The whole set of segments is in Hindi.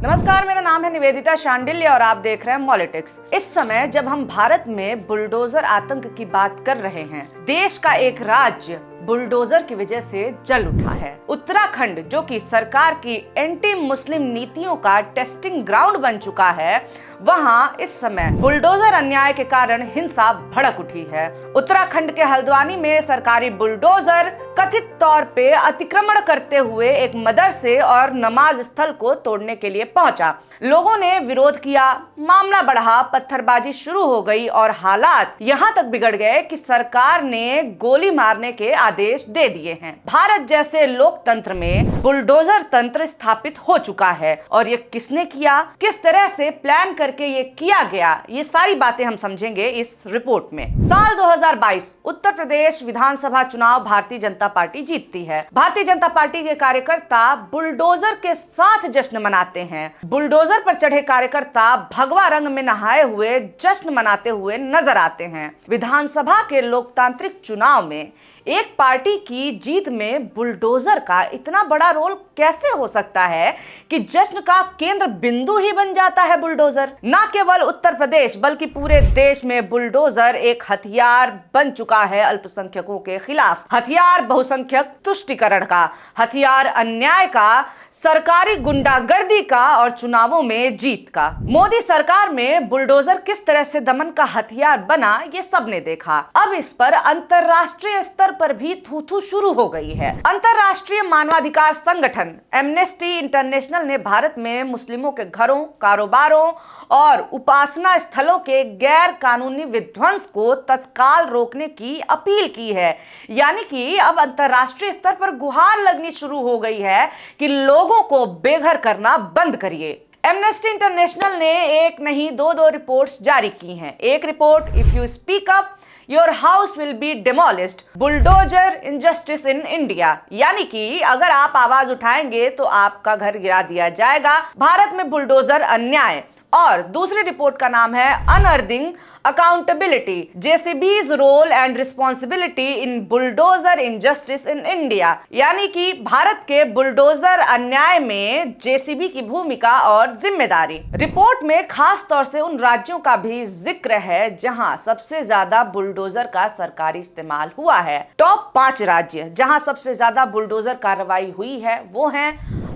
नमस्कार, मेरा नाम है निवेदिता शांडिल्य और आप देख रहे हैं पॉलिटिक्स। इस समय जब हम भारत में बुलडोजर आतंक की बात कर रहे हैं, देश का एक राज्य बुलडोजर की वजह से जल उठा है। उत्तराखंड, जो कि सरकार की एंटी मुस्लिम नीतियों का टेस्टिंग ग्राउंड बन चुका है, वहां इस समय बुलडोजर अन्याय के कारण हिंसा भड़क उठी है। उत्तराखंड के हल्द्वानी में सरकारी बुलडोजर कथित तौर पे अतिक्रमण करते हुए एक मदरसे और नमाज स्थल को तोड़ने के लिए पहुंचा। लोगों ने विरोध किया, मामला बढ़ा, पत्थरबाजी शुरू हो गई और हालात यहां तक बिगड़ गए कि सरकार ने गोली मारने के आदेश दे दिए हैं। भारत जैसे लोकतंत्र में बुलडोजर तंत्र स्थापित हो चुका है और ये किसने किया, किस तरह से प्लान करके ये किया गया, ये सारी बातें हम समझेंगे इस रिपोर्ट में। साल 2022 उत्तर प्रदेश विधानसभा चुनाव भारतीय जनता पार्टी जीतती है। भारतीय जनता पार्टी के कार्यकर्ता बुलडोजर के साथ जश्न मनाते हैं। बुलडोजर पर चढ़े कार्यकर्ता भगवा रंग में नहाए हुए जश्न मनाते हुए नजर आते हैं। विधानसभा के लोकतांत्रिक चुनाव में एक पार्टी की जीत में बुलडोजर का इतना बड़ा रोल कैसे हो सकता है कि जश्न का केंद्र बिंदु ही बन जाता है बुलडोजर। न केवल उत्तर प्रदेश बल्कि पूरे देश में बुलडोजर एक हथियार बन चुका है अल्पसंख्यकों के खिलाफ। हथियार बहुसंख्यक तुष्टीकरण का, हथियार अन्याय का, सरकारी गुंडागर्दी का और चुनावों में जीत का। मोदी सरकार में बुलडोजर किस तरह से दमन का हथियार बना, ये सबने देखा। अब इस पर अंतरराष्ट्रीय स्तर पर भी थू-थू शुरू हो गई है। अंतरराष्ट्रीय मानवाधिकार संगठन एमनेस्टी इंटरनेशनल ने भारत में मुस्लिमों के घरों, कारोबारों और उपासना स्थलों के गैर कानूनी विध्वंस को तत्काल रोकने की अपील की है। यानी कि अब अंतरराष्ट्रीय स्तर पर गुहार लगनी शुरू हो गई है कि लोगों को बेघर करना बंद करिए। एमनेस्टी इंटरनेशनल ने एक नहीं दो रिपोर्ट्स जारी की हैं। एक report, if you speak up your house will be demolished, bulldozer injustice in India, यानी कि अगर आप आवाज उठाएंगे तो आपका घर गिरा दिया जाएगा, भारत में बुलडोजर अन्याय। और दूसरी रिपोर्ट का नाम है unearthing accountability, JCB's role and responsibility in bulldozer injustice in India, यानी कि भारत के बुलडोजर अन्याय में जेसीबी की भूमिका और जिम्मेदारी। रिपोर्ट में खास तौर से उन राज्यों का भी जिक्र है जहां सबसे ज्यादा बुलडोजर का सरकारी इस्तेमाल हुआ है। टॉप 5 राज्य जहां सबसे ज्यादा बुलडोजर कार्रवाई हुई है वो हैं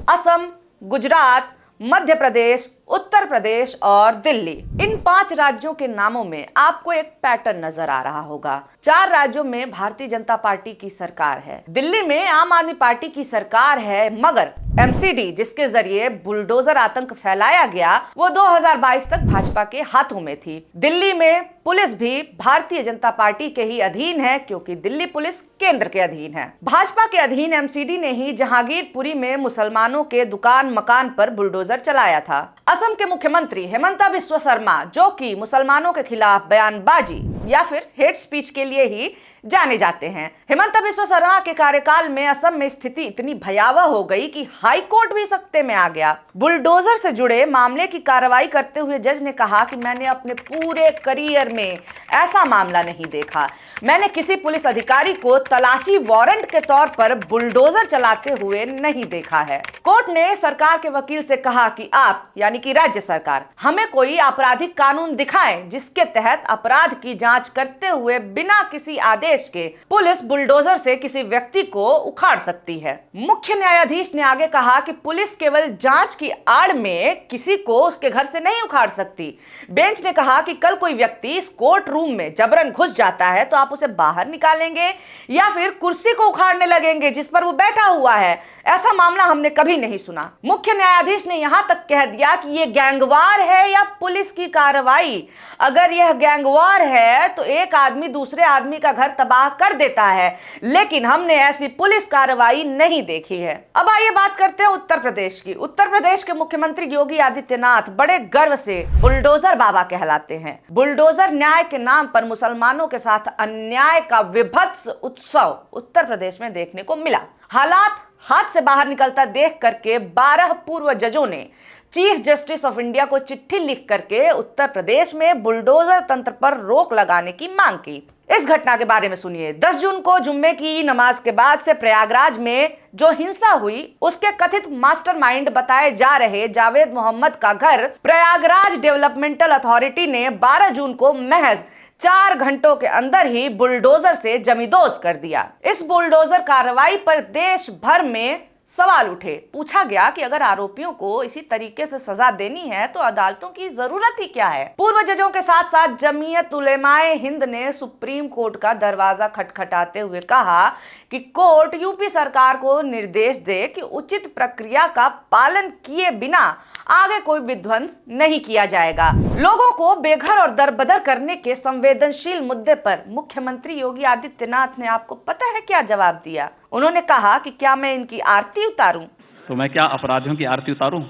असम, गुजरात, मध्य प्रदेश, उत्तर प्रदेश और दिल्ली। इन 5 राज्यों के नामों में आपको एक पैटर्न नजर आ रहा होगा। 4 राज्यों में भारतीय जनता पार्टी की सरकार है। दिल्ली में आम आदमी पार्टी की सरकार है, मगर एमसीडी जिसके जरिए बुलडोजर आतंक फैलाया गया वो 2022 तक भाजपा के हाथों में थी। दिल्ली में पुलिस भी भारतीय जनता पार्टी के ही अधीन है, क्योंकि दिल्ली पुलिस केंद्र के अधीन है। भाजपा के अधीन एमसीडी ने ही जहांगीरपुरी में मुसलमानों के दुकान मकान पर बुलडोजर चलाया था। असम के मुख्यमंत्री हेमंता बिस्वा शर्मा, जो कि मुसलमानों के खिलाफ बयानबाजी या फिर हेट स्पीच के लिए ही जाने जाते हैं, हेमंता बिस्वा शर्मा के कार्यकाल में असम में स्थिति इतनी भयावह हो गई कि हाई कोर्ट भी सख्ते में आ गया। बुलडोजर से जुड़े मामले की कार्रवाई करते हुए जज ने कहा कि मैंने अपने पूरे करियर में ऐसा मामला नहीं देखा। मैंने किसी पुलिस अधिकारी को तलाशी वारंट के तौर पर बुलडोजर चलाते हुए नहीं देखा है। कोर्ट ने सरकार के वकील से कहा कि आप, यानी कि राज्य सरकार, हमें कोई आपराधिक कानून दिखाएं जिसके तहत अपराध की जांच करते हुए बिना किसी आदेश के पुलिस बुलडोजर से किसी व्यक्ति को उखाड़ सकती है। मुख्य न्यायाधीश ने आगे कहा कि पुलिस केवल जांच की आड़ में किसी को उसके घर से नहीं उखाड़ सकती। बेंच ने कहा कि कल कोई व्यक्ति इस कोर्ट रूम में जबरन घुस जाता है तो आप उसे बाहर निकालेंगे या फिर कुर्सी को उखाड़ने लगेंगे जिस पर वो बैठा हुआ है। ऐसा मामला हमने कभी नहीं सुना। मुख्य न्यायाधीश ने यहां तक कह दिया कि ये गैंगवार है या पुलिस की कार्रवाई। अगर यह गैंगवार है तो एक आदमी दूसरे आदमी का घर तबाह कर देता है, लेकिन हमने ऐसी पुलिस कार्रवाई नहीं देखी है। अब आइए बात करते हैं उत्तर प्रदेश की। उत्तर प्रदेश के मुख्यमंत्री योगी आदित्यनाथ बड़े गर्व से बुलडोजर बाबा कहलाते हैं। बुलडोजर न्याय के नाम पर मुसलमानों के साथ अन्याय का विभत्स उत्सव उत्तर प्रदेश में देखने को मिला। हालात हाथ से बाहर निकलता देख करके 12 पूर्व जजों ने चीफ जस्टिस ऑफ इंडिया को चिट्ठी लिख करके उत्तर प्रदेश में बुलडोजर तंत्र पर रोक लगाने की मांग की। इस घटना के बारे में सुनिए। 10 जून को जुम्मे की नमाज के बाद से प्रयागराज में जो हिंसा हुई उसके कथित मास्टरमाइंड बताए जा रहे जावेद मोहम्मद का घर प्रयागराज डेवलपमेंटल अथॉरिटी ने 12 जून को महज 4 घंटों के अंदर ही बुलडोजर से जमींदोज कर दिया। इस बुलडोजर कार्रवाई पर देश भर में सवाल उठे। पूछा गया कि अगर आरोपियों को इसी तरीके से सजा देनी है तो अदालतों की जरूरत ही क्या है। पूर्व जजों के साथ साथ जमीयत उलेमाए हिंद ने सुप्रीम कोर्ट का दरवाजा खटखटाते हुए कहा कि कोर्ट यूपी सरकार को निर्देश दे कि उचित प्रक्रिया का पालन किए बिना आगे कोई विध्वंस नहीं किया जाएगा। लोगों को बेघर और दरबदर करने के संवेदनशील मुद्दे पर मुख्यमंत्री योगी आदित्यनाथ ने आपको पता है क्या जवाब दिया? उन्होंने कहा कि क्या मैं इनकी आरती उतारूं? तो मैं क्या अपराधियों की आरती उतारूं?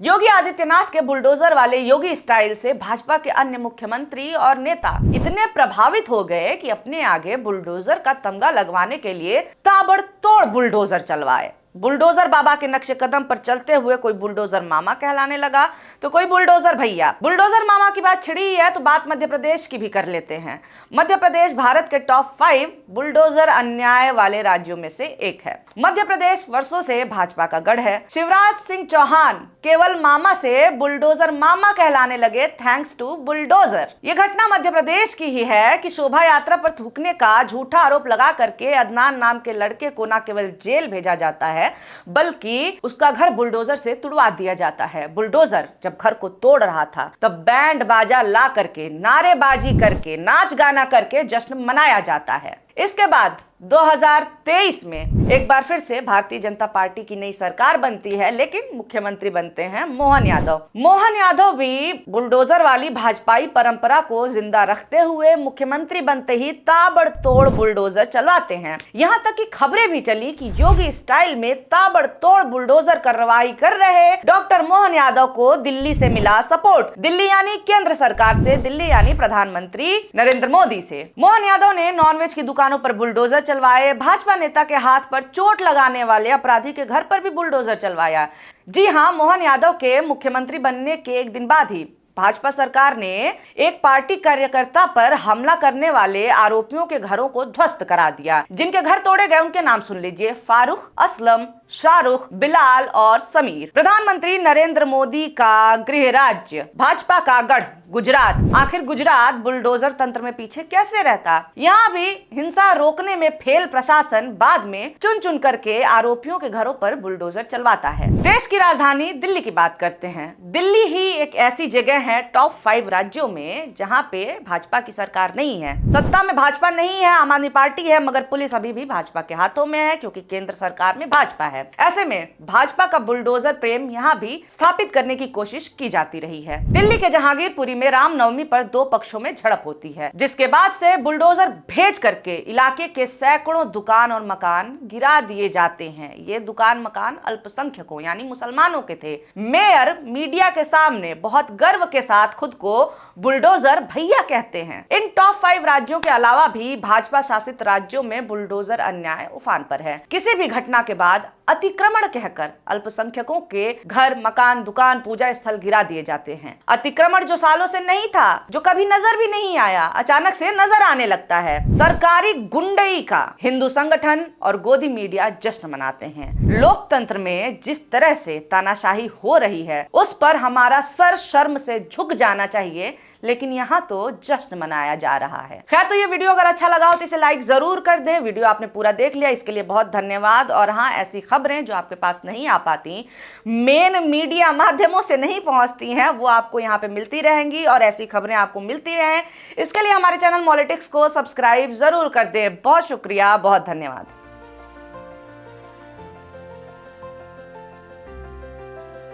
योगी आदित्यनाथ के बुलडोजर वाले योगी स्टाइल से भाजपा के अन्य मुख्यमंत्री और नेता इतने प्रभावित हो गए कि अपने आगे बुलडोजर का तमगा लगवाने के लिए ताबड़तोड़ बुलडोजर चलवाए। बुलडोजर बाबा के नक्शे कदम पर चलते हुए कोई बुलडोजर मामा कहलाने लगा तो कोई बुलडोजर भैया। बुलडोजर मामा की बात छिड़ी है तो बात मध्य प्रदेश की भी कर लेते हैं। मध्य प्रदेश भारत के टॉप 5 बुलडोजर अन्याय वाले राज्यों में से एक है। मध्य प्रदेश वर्षों से भाजपा का गढ़ है। शिवराज सिंह चौहान केवल मामा से बुलडोजर मामा कहलाने लगे थैंक्स टू बुलडोजर। ये घटना मध्य प्रदेश की ही है कि शोभा यात्रा पर थूकने का झूठा आरोप लगा करके अदनान नाम के लड़के को न केवल जेल भेजा जाता है बल्कि उसका घर बुलडोजर से तुड़वा दिया जाता है। बुलडोजर जब घर को तोड़ रहा था तब बैंड बाजा ला करके, नारेबाजी करके, नाच गाना करके जश्न मनाया जाता है। इसके बाद 2023 में एक बार फिर से भारतीय जनता पार्टी की नई सरकार बनती है, लेकिन मुख्यमंत्री बनते हैं मोहन यादव। मोहन यादव भी बुलडोजर वाली भाजपाई परंपरा को जिंदा रखते हुए मुख्यमंत्री बनते ही ताबड़तोड़ बुलडोजर चलवाते हैं। यहाँ तक कि खबरें भी चली कि योगी स्टाइल में ताबड़तोड़ बुलडोजर कार्रवाई कर रहे डॉक्टर मोहन यादव को दिल्ली से मिला सपोर्ट। दिल्ली यानी केंद्र सरकार से, दिल्ली यानी प्रधानमंत्री नरेंद्र मोदी से। मोहन यादव ने नॉनवेज की दुकानों पर बुलडोजर चलवाए। भाजपा नेता के हाथ पर चोट लगाने वाले अपराधी के घर पर भी बुलडोजर चलवाया। जी हां, मोहन यादव के मुख्यमंत्री बनने के एक दिन बाद ही भाजपा सरकार ने एक पार्टी कार्यकर्ता पर हमला करने वाले आरोपियों के घरों को ध्वस्त करा दिया। जिनके घर तोड़े गए उनके नाम सुन लीजिए: फारूक, असलम, शाहरुख, बिलाल और समीर। प्रधानमंत्री नरेंद्र मोदी का गृह राज्य, भाजपा का गढ़ गुजरात। आखिर गुजरात बुलडोजर तंत्र में पीछे कैसे रहता? यहाँ भी हिंसा रोकने में फेल प्रशासन बाद में चुन चुन करके आरोपियों के घरों पर बुलडोजर चलवाता है। देश की राजधानी दिल्ली की बात करते हैं। दिल्ली ही एक ऐसी जगह है टॉप 5 राज्यों में जहाँ पे भाजपा की सरकार नहीं है। सत्ता में भाजपा नहीं है, आम आदमी पार्टी है, मगर पुलिस अभी भी भाजपा के हाथों में है क्योंकि केंद्र सरकार में भाजपा है। ऐसे में भाजपा का बुलडोजर प्रेम यहाँ भी स्थापित करने की कोशिश की जाती रही है। दिल्ली के जहांगीरपुरी में रामनवमी पर 2 पक्षों में झड़प होती है, जिसके बाद से बुलडोजर भेज करके इलाके के सैकड़ों दुकान और मकान गिरा दिए जाते हैं। ये दुकान मकान अल्पसंख्यकों यानी मुसलमानों के थे। मेयर मीडिया के सामने बहुत गर्व के साथ खुद को बुलडोजर भैया कहते हैं। इन टॉप 5 राज्यों के अलावा भी भाजपा शासित राज्यों में बुलडोजर अन्याय उफान पर है। किसी भी घटना के बाद अतिक्रमण कहकर अल्पसंख्यकों के घर, मकान, दुकान, पूजा स्थल गिरा दिए जाते हैं। अतिक्रमण जो सालों से नहीं था, जो कभी नजर भी नहीं आया, अचानक से नजर आने लगता है। सरकारी गुंडई का हिंदू संगठन और गोदी मीडिया जश्न मनाते हैं। लोकतंत्र में जिस तरह से तानाशाही हो रही है उस पर हमारा सर शर्म से झुक जाना चाहिए, लेकिन यहाँ तो जश्न मनाया जा रहा है। खैर, तो ये वीडियो अगर अच्छा लगा हो तो इसे लाइक जरूर कर दें। वीडियो आपने पूरा देख लिया, इसके लिए बहुत धन्यवाद। और हाँ, ऐसी खबरें जो आपके पास नहीं आ पाती, मेन मीडिया माध्यमों से नहीं पहुंचती हैं, वो आपको यहाँ पे मिलती रहेंगी और ऐसी खबरें आपको मिलती रहें, इसके लिए हमारे चैनल मॉलिटिक्स को सब्सक्राइब जरूर कर दें। बहुत शुक्रिया, बहुत धन्यवाद।